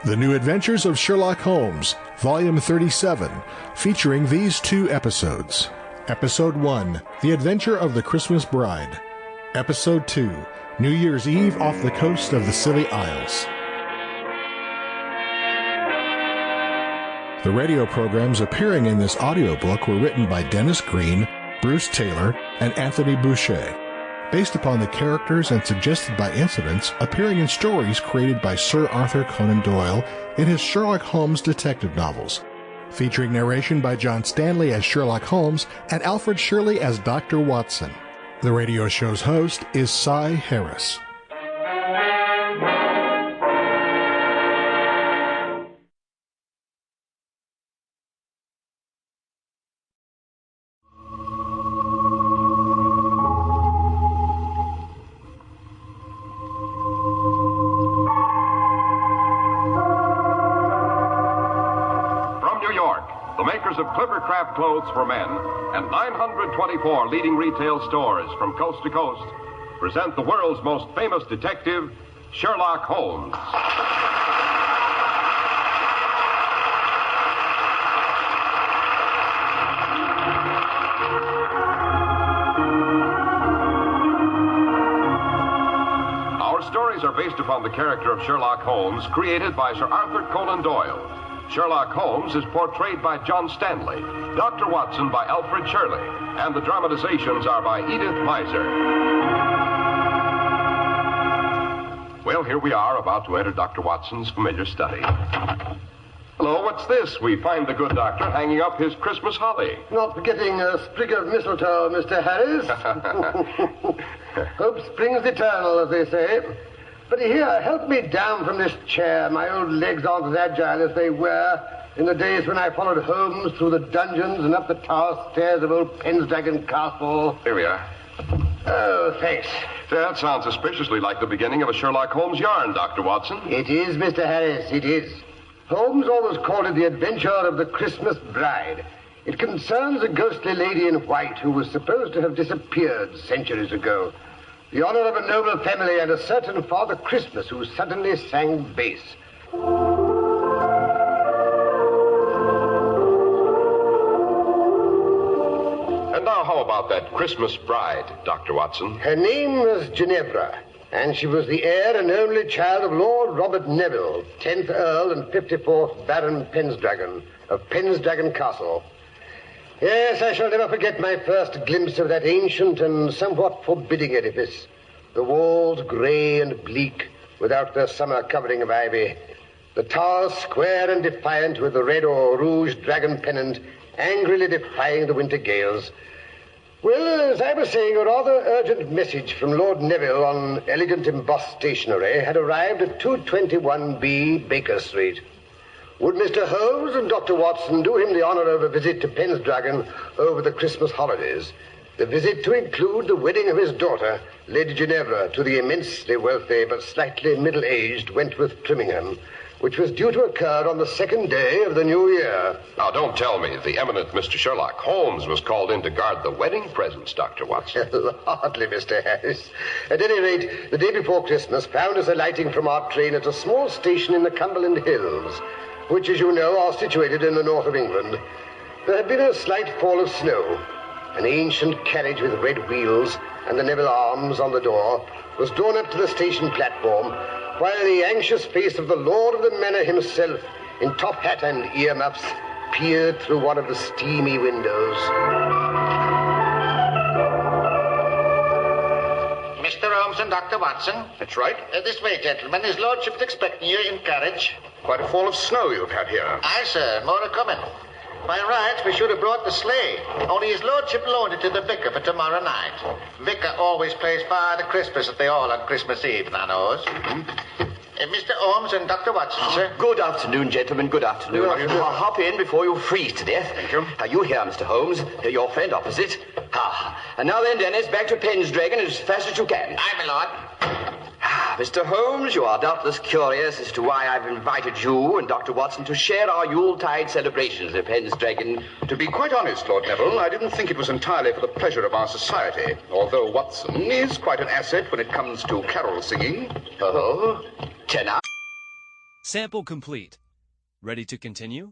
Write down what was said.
The New Adventures of Sherlock Holmes, Volume 37, featuring these two episodes. Episode 1, The Adventure of the Christmas Bride. Episode 2, New Year's Eve off the coast of the Scilly Isles. The radio programs appearing in this audiobook were written by Dennis Green, Bruce Taylor, and Anthony Bouche, based upon the characters and suggested by incidents appearing in stories created by Sir Arthur Conan Doyle in his Sherlock Holmes detective novels, featuring narration by John Stanley as Sherlock Holmes and Alfred Shirley as Dr. Watson. The radio show's host is Cy Harris. Of clever craft clothes for men and 924 leading retail stores from coast to coast present the world's most famous detective, Sherlock Holmes. Our stories are based upon the character of Sherlock Holmes, created by Sir Arthur Conan Doyle. Sherlock Holmes is portrayed by John Stanley, Dr. Watson by Alfred Shirley, and the dramatizations are by Edith Meiser. Well, here we are, about to enter Dr. Watson's familiar study. Hello, what's this? We find the good doctor hanging up his Christmas holly. Not forgetting a sprig of mistletoe, Mr. Harris. Hope springs eternal, as they say. But here, help me down from this chair. My old legs aren't as agile as they were in the days when I followed Holmes through the dungeons and up the tower stairs of old Pendragon Castle. Here we are. Oh, thanks. That sounds suspiciously like the beginning of a Sherlock Holmes yarn, Dr. Watson. It is, Mr. Harris, it is. Holmes always called it the adventure of the Christmas bride. It concerns a ghostly lady in white who was supposed to have disappeared centuries ago. The honor of a noble family and a certain Father Christmas who suddenly sang bass. And now how about that Christmas bride, Dr. Watson? Her name was Ginevra, and she was the heir and only child of Lord Robert Neville, 10th Earl and 54th Baron Pendragon of Pendragon Castle. Yes, I shall never forget my first glimpse of that ancient and somewhat forbidding edifice. The walls grey and bleak, without their summer covering of ivy. The towers square and defiant, with the red or rouge dragon pennant angrily defying the winter gales. Well, as I was saying, a rather urgent message from Lord Neville on elegant embossed stationery had arrived at 221B Baker Street. Would Mr. Holmes and Dr. Watson do him the honor of a visit to Pendragon over the Christmas holidays? The visit to include the wedding of his daughter, Lady Ginevra, to the immensely wealthy but slightly middle-aged Wentworth Trimmingham, which was due to occur on the second day of the new year. Now, don't tell me the eminent Mr. Sherlock Holmes was called in to guard the wedding presents, Dr. Watson. Hardly, Mr. Harris. At any rate, the day before Christmas found us alighting from our train at a small station in the Cumberland Hills, which, as you know, are situated in the north of England. There had been a slight fall of snow. An ancient carriage with red wheels and the Neville arms on the door was drawn up to the station platform, while the anxious face of the lord of the manor himself, in top hat and earmuffs, peered through one of the steamy windows. Mr. Holmes and Dr. Watson. That's right. This way, gentlemen. His lordship is expecting you in carriage. Quite a fall of snow you've had here. Aye, sir. More are coming. By rights, we should have brought the sleigh. Only his lordship loaned it to the vicar for tomorrow night. Vicar always plays Father Christmas at the Hall on Christmas Eve, thou knows. Mr. Holmes and Dr. Watson, sir. Good afternoon, gentlemen. Good afternoon. I'll hop in before you freeze to death. Thank you. Are you here, Mr. Holmes? Your friend opposite. And now then, Dennis, back to Pendragon as fast as you can. Aye, my lord. Mr. Holmes, you are doubtless curious as to why I've invited you and Dr. Watson to share our Yuletide celebrations at Pendragon. To be quite honest, Lord Neville, I didn't think it was entirely for the pleasure of our society, although Watson is quite an asset when it comes to carol singing. Oh, tenor. Sample complete. Ready to continue?